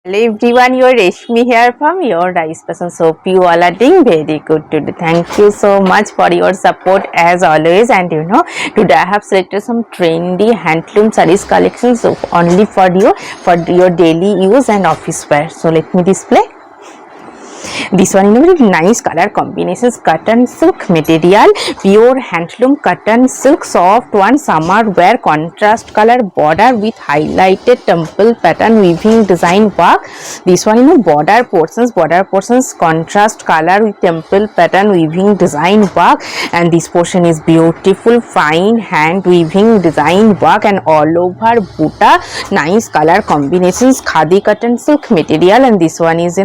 Hello everyone, your Reshmi here from your Rice Person. So you all are doing very good today. Thank you so much for your support as always. And today I have selected some trendy handloom sarees collections only for your daily use and office wear. So let me display. This one very nice color combinations, cotton silk material, pure handloom cotton silk, soft one, summer wear, contrast color border with highlighted temple pattern weaving design work. This one border portions contrast color with temple pattern weaving design work, and this portion is beautiful fine hand weaving design work and all over buta, nice color combinations, khadi cotton silk material, and this one is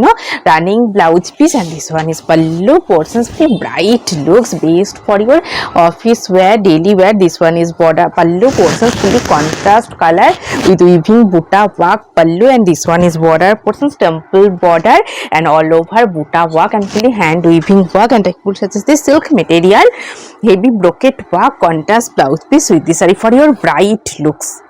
running blouse piece, and this one is pallu portions, very bright looks based for your office wear, daily wear. This one is border pallu portions, fully contrast color with weaving buta work pallu, and this one is border portions, temple border and all over buta work and fully hand weaving work, and textbook such as this silk material, heavy brocade work, contrast blouse piece with this saree for your bright looks.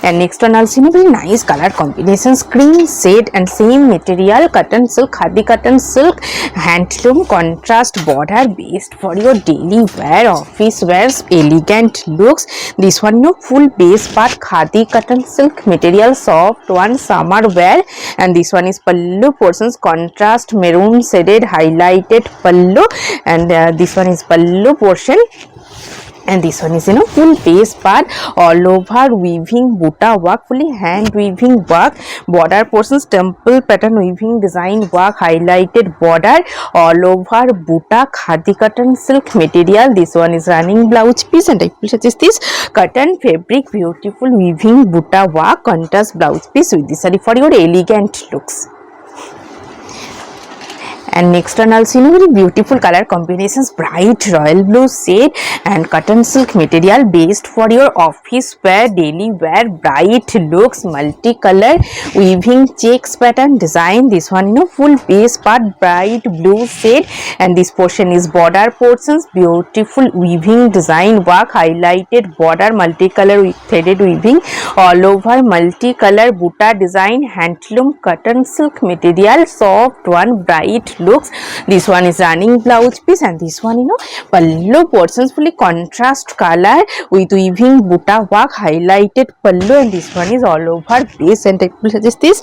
And next one also very nice color combinations, cream shade and same material, cotton silk, khadi cotton silk, handloom contrast border based for your daily wear, office wears, elegant looks. This one full base part khadi cotton silk material, soft one, summer wear, and this one is pallu portions, contrast maroon shaded highlighted pallu, and this one is pallu portion. And this one is full base part, all over weaving buta work, fully hand weaving work, border portions temple pattern weaving design work, highlighted border, all over buta khadi cotton silk material. This one is running blouse piece, and type such as this cotton fabric, beautiful weaving buta work, contrast blouse piece with this saree for your elegant looks. And next one also very beautiful color combinations, bright royal blue shade and cotton silk material based for your office wear, daily wear, bright looks, multicolor weaving checks pattern design. This one full base part bright blue shade, and this portion is border portions, beautiful weaving design work, highlighted border, multicolor with threaded weaving, all over multicolor buta design, handloom cotton silk material, soft one, bright looks. This one is running blouse piece, and this one pallu portions, fully contrast color with weaving buta work, highlighted pallu, and this one is all over base, and such as this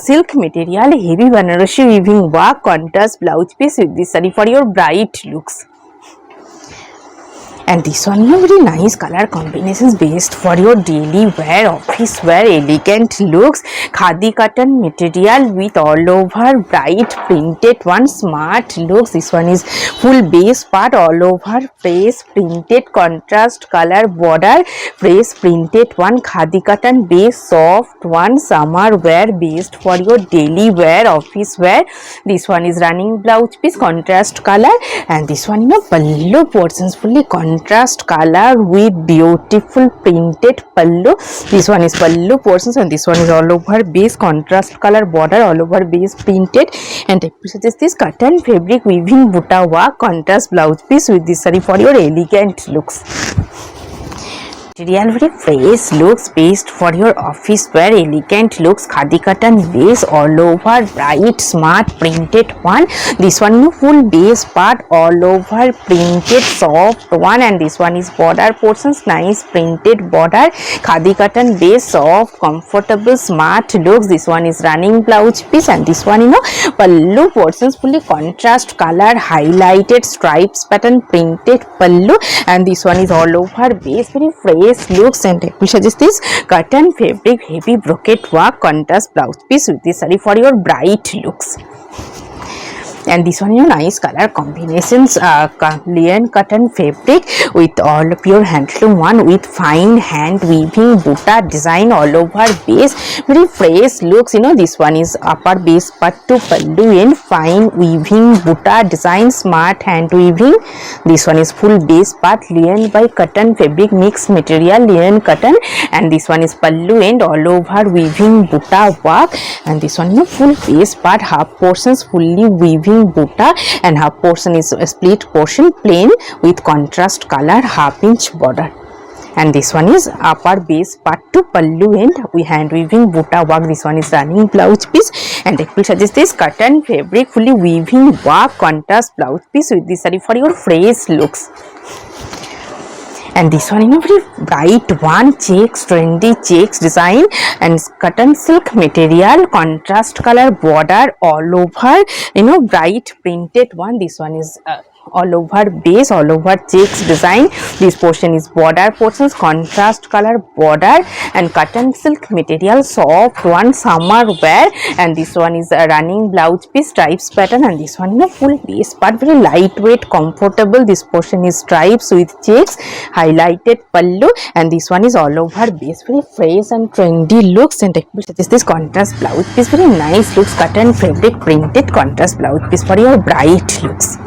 silk material, heavy Banarasi weaving work, contrast blouse piece with this saree for your bright looks. And this one very nice color combinations based for your daily wear, office wear, elegant looks, khadi cotton material with all over bright printed one, smart looks. This one is full base part, all over face printed, contrast color border, face printed one, khadi cotton base, soft one, summer wear based for your daily wear, office wear. This one is running blouse piece, contrast color, and this one pallu portions, fully contrast color with beautiful printed pallu. This one is pallu portions, and this one is all over base contrast color border, all over base printed, and such as this cotton fabric weaving buta work, contrast blouse piece with this saree for your elegant looks. Material very fresh looks based for your office wear, elegant looks, khadi cotton base, all over bright smart printed one. This one full base part, all over printed soft one, and this one is border portions, nice printed border, khadi cotton base, soft comfortable smart looks. This one is running blouse piece, and this one pallu portions, fully contrast color, highlighted stripes pattern printed pallu, and this one is all over base, very fresh looks, and we suggest this cotton fabric heavy brocade work, contrast blouse piece with this saree for your bright looks. And this one nice color combinations, linen cotton fabric with all pure handloom one with fine hand weaving buta design, all over base, very fresh looks. This one is upper base part to pallu and fine weaving buta design, smart hand weaving. This one is full base part, linen by cotton fabric mixed material, linen cotton, and this one is pallu and all over weaving buta work, and this one full base part, half portions fully weaving buta, and half portion is a split portion plain with contrast color, half inch border. and this one is upper base part to pallu end we hand weaving buta work. This one is running blouse piece, and I will suggest this cotton fabric fully weaving work contrast blouse piece with this saree for your fresh looks. And this one in a very bright one, checks, trendy checks design and cotton silk material, contrast color border all over, bright printed one. This one is all over base, all over checks design. This portion is border portions, contrast color border and cotton silk material, soft one, summer wear. And this one is a running blouse piece, stripes pattern, and this one in a full base part, very lightweight, comfortable. This portion is stripes with checks, highlighted pallu, and this one is all over base, very fresh and trendy looks. And this contrast blouse piece, very nice looks, cotton fabric printed contrast blouse piece for your bright looks.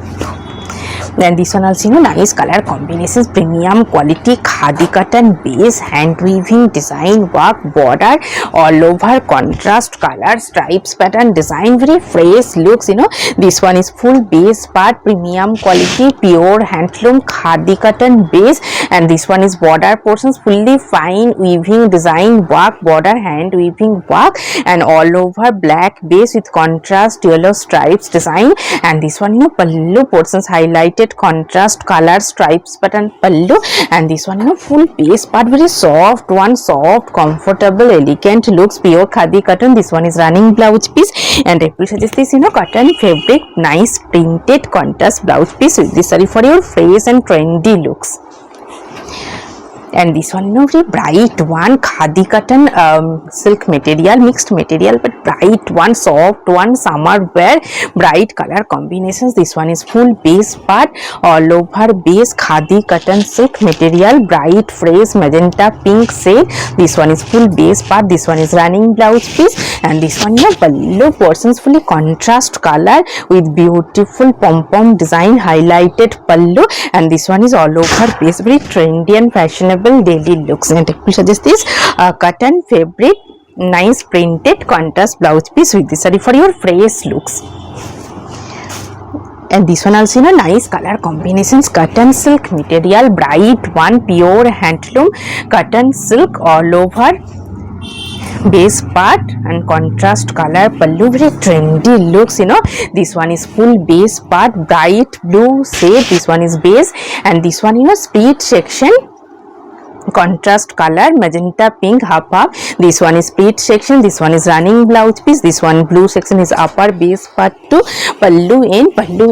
Then this one also nice color combinations, premium quality khadi cotton base, hand weaving design work, border all over, contrast color, stripes pattern design, very fresh looks. This one is full base part, premium quality pure handloom khadi cotton base, and this one is border portions, fully fine weaving design work, border hand weaving work, and all over black base with contrast yellow stripes design. And this one pallu portions, highlighted contrast color stripes pattern pallu, and this one full base part, very soft one, soft, comfortable, elegant looks, pure khadi cotton. This one is running blouse piece, and I will suggest this cotton fabric, nice printed contrast blouse piece with this saree for your fresh and trendy looks. And this one very bright one, khadi cotton silk material, mixed material but bright one, soft one, summer wear, bright color combinations. This one is full base part, all over base, khadi cotton silk material, bright fresh magenta pink shade. This one is full base part, this one is running blouse piece, and this one pallu portions, fully contrast color with beautiful pom-pom design, highlighted pallu, and this one is all over base, very trendy and fashionable daily looks. And I will suggest this cotton fabric, nice printed contrast blouse piece with this saree for your fresh looks. And this one also nice color combinations, cotton silk material, bright one, pure handloom cotton silk all over base part, and contrast color pallu, very trendy looks. This one is full base part, bright blue shade, this one is base, and this one split section, contrast color magenta pink half. This one is split section, this one is running blouse piece, this one blue section is upper base part to pallu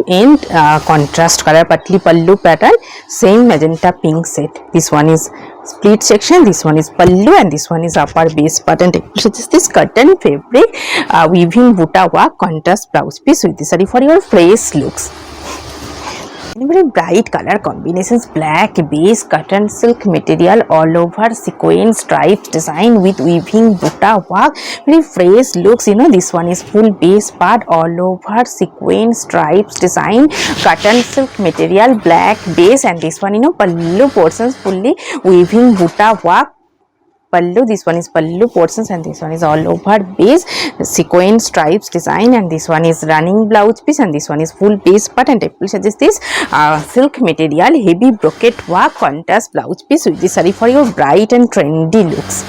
end contrast color patli pallu pattern, same magenta pink set. This one is split section, this one is pallu, and this one is upper base part. And this cotton fabric weaving buta work contrast blouse piece with this saree for your fresh looks. Very bright color combinations, black base, cotton silk material all over, sequin stripes design with weaving buta work, very fresh looks. This one is full base part, all over sequin stripes design, cotton silk material, black base, and this one pallu portions, fully weaving buta work pallu. This one is pallu portions, and this one is all over base, sequin stripes design, and this one is running blouse piece, and this one is full base part. And I will suggest this silk material, heavy brocade work contrast blouse piece with this saree for your bright and trendy looks.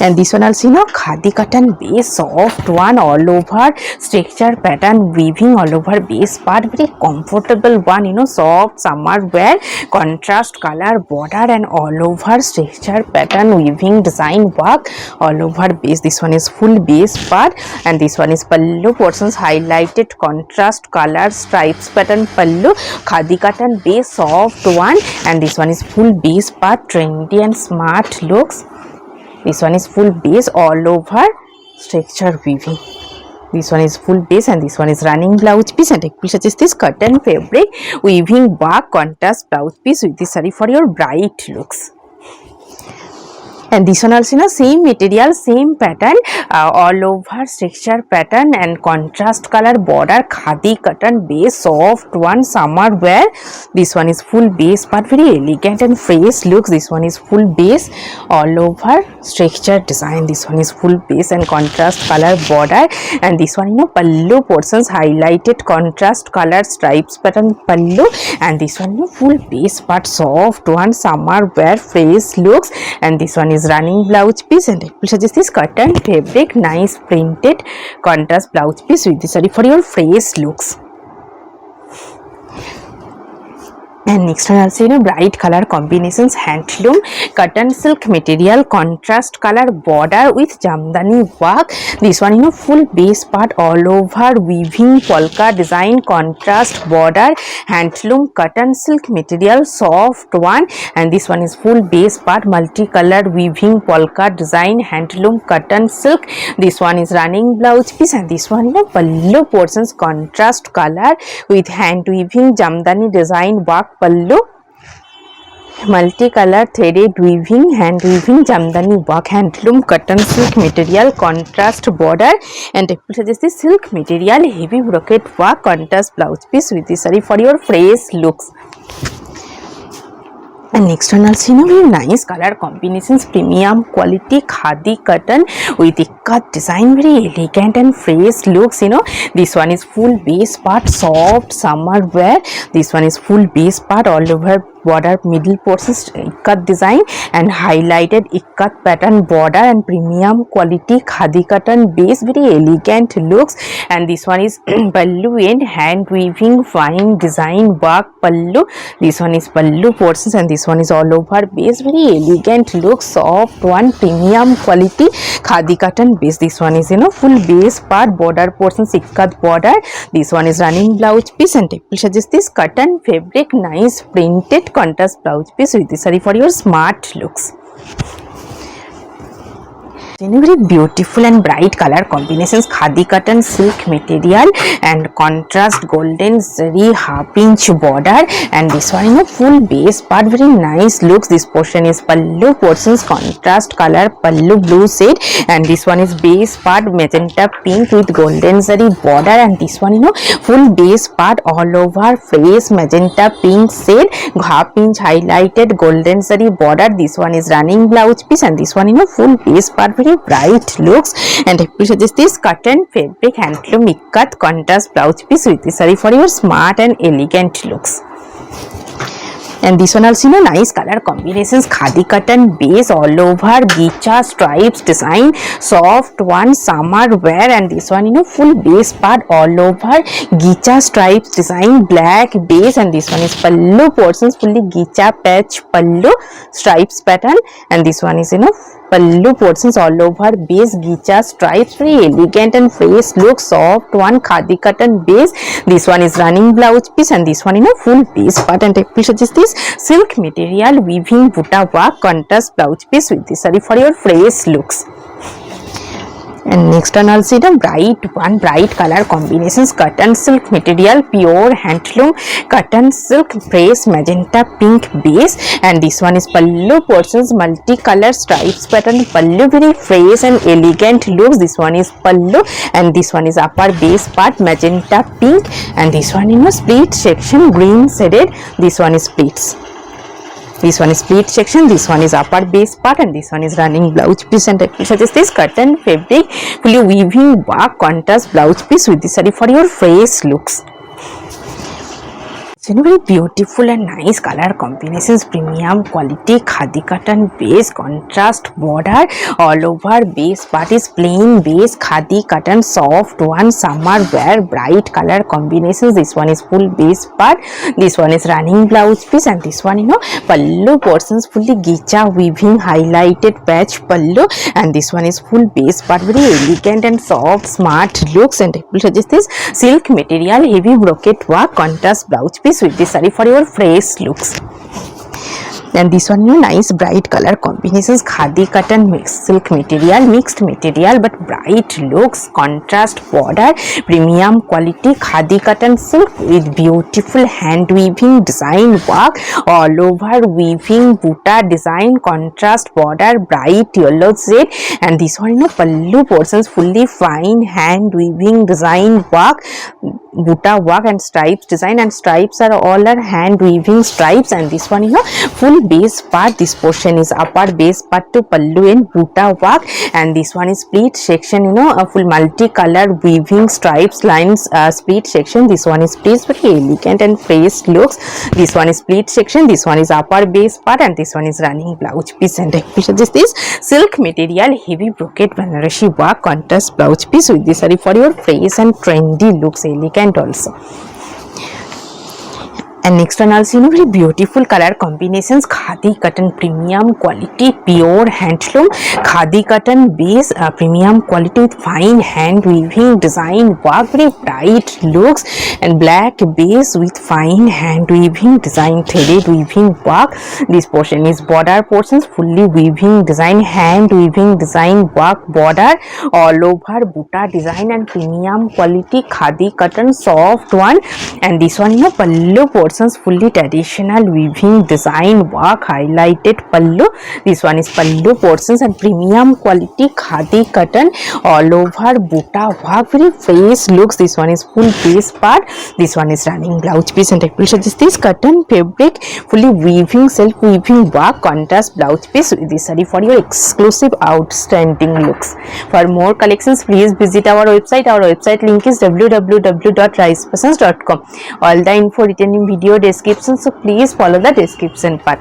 And this one also khadi cotton base, soft one, all over structure pattern weaving all over base part, very comfortable one, soft summer wear, contrast color border and all over structure pattern weaving design work all over base. This one is full base part, and this one is pallu portions, highlighted contrast color stripes pattern pallu, khadi cotton base, soft one, and this one is full base part, trendy and smart looks. This one is full base, all over structure weaving. This one is full base, and this one is running blouse piece. And I will suggest this cotton fabric weaving work contrast blouse piece with this saree for your bright looks. And this one also, same material, same pattern, all over texture pattern and contrast color border, khadi cotton base, soft one, summer wear. This one is full base part, very elegant and fresh looks. This one is full base, all over texture design. This one is full base and contrast color border. And this one, pallu portions, highlighted contrast color stripes pattern pallu. And this one, full base part, soft one, summer wear, fresh looks. And this one is running blouse piece, and it will suggest this cotton fabric, nice printed contrast blouse piece with this saree for your fresh looks. And next one also, bright color combinations, handloom, cotton silk material, contrast color border with jamdani work. This one, full base part, all over weaving polka design, contrast border, handloom, cotton silk material, soft one. And this one is full base part, multicolored weaving polka design, handloom, cotton silk. This one is running blouse piece, and this one, pallu portions, contrast color with hand weaving jamdani design work pallu, multicolor threaded weaving, hand weaving jamdani work, handloom, cotton silk material, contrast border. And it will suggest the silk material, heavy brocade work, contrast blouse piece with this saree for your fresh looks. And next one also, very nice color combinations, premium quality khadi cotton with ikat design, very elegant and fresh looks. This one is full base part, soft summer wear. This one is full base part, all over border, middle portions ikat design and highlighted ikat pattern border, and premium quality khadi cotton base, very elegant looks. And this one is pallu and hand weaving fine design work pallu. This one is pallu portions, and this one is all over base, very elegant look, soft one, premium quality khadi cotton base. This one is full base part, border portions ikat border. This one is running blouse piece, and it will suggest this cotton fabric, nice printed contrast blouse piece with this saree for your smart looks. Very beautiful and bright color combinations, khadi cotton silk material and contrast golden zari half-inch border. And this one, full base part, very nice looks. This portion is pallu portions, contrast color pallu blue shade, and this one is base part magenta pink with golden zari border. And this one, full base part, all over face magenta pink shade, half-inch highlighted golden zari border. This one is running blouse piece, and this one, full base part, very bright looks. And it will suggest this cotton fabric handloom ikat contrast blouse piece with this saree for your smart and elegant looks. And this one also, nice color combinations, khadi cotton base, all over gicha stripes design, soft one, summer wear. And this one, full base part, all over gicha stripes design, black base. And this one is pallu portions, fully gicha patch pallu stripes pattern. And this one is pallu portions, all over base gicha stripes, very elegant and fresh look, soft one, khadi cotton base. This one is running blouse piece, and this one, full base part. And it will suggest this silk material weaving buta work, contrast blouse piece with this saree for your fresh looks. And next one also, bright color combinations, cotton silk material, pure handloom, cotton silk fresh magenta pink base. And this one is pallu portions, multicolor stripes pattern pallu, very fresh and elegant looks. This one is pallu, and this one is upper base part magenta pink. And this one, split section green shaded. This one is splits. This one is split section, this one is upper base part, and this one is running blouse piece. And it will suggest this cotton fabric, fully weaving work, contrast blouse piece with this saree for your fresh looks. Very beautiful and nice color combinations, premium quality khadi cotton base, contrast border, all over base part is plain base khadi cotton, soft one, summer wear, bright color combinations. This one is full base part, this one is running blouse piece, and this one, pallu portions, fully gicha weaving highlighted patch pallu. And this one is full base part, very elegant and soft smart looks. And it will suggest this silk material, heavy brocade work, contrast blouse piece with this saree for your fresh looks. and this one nice bright color combinations, khadi cotton mixed silk material, mixed material but bright looks, contrast border, premium quality khadi cotton silk with beautiful hand weaving design work all over, weaving buta design, contrast border, bright yellow shade, and this one pallu portions fully fine hand weaving design work, buta work and stripes design, and stripes are all are hand weaving stripes, and this one full base part, this portion is upper base part to pallu and buta work, and this one is split section, a full multi-color weaving stripes lines, split section. This one is please very elegant and fresh looks. This one is split section, this one is upper base part, and this one is running blouse piece, and this silk material heavy brocade Banarasi work contrast blouse piece with this saree for your fresh and trendy looks, elegant also. And next one also very beautiful color combinations, khadi cotton premium quality pure handloom, khadi cotton base premium quality with fine hand weaving design work, very bright looks, and black base with fine hand weaving design threaded weaving work. This portion is border portions fully weaving design, hand weaving design work, border all over, buta design and premium quality khadi cotton soft one, and this one pallu portion fully traditional weaving design work, highlighted pallu. This one is pallu portions and premium quality khadi cotton all over, buta work, very fresh looks. This one is full base part, this one is running blouse piece, and this cotton fabric fully weaving self weaving work, contrast blouse piece with this saree for your exclusive outstanding looks. For more collections please visit our website. Our website link is www.ricepassions.com. all the info written in video description, so please follow the description part.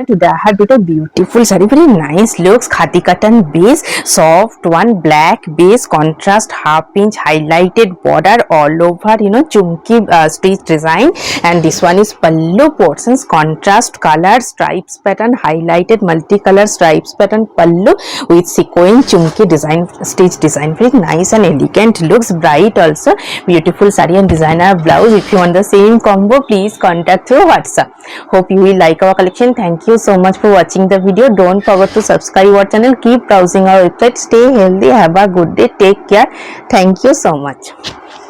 Today I have a beautiful saree, very nice looks, khadi cotton base, soft one, black base, contrast half inch highlighted border all over, chunky stitch design, and this one is pallu portions, contrast color stripes pattern, highlighted multicolor stripes pattern pallu with sequin chunky design stitch design, very nice and elegant looks, bright also, beautiful saree and designer blouse. If you want the same combo please contact through WhatsApp. Hope you will like our collection. Thank you so much for watching the video. Don't forget to subscribe our channel. Keep browsing our website. Stay healthy. Have a good day. Take care. Thank you so much.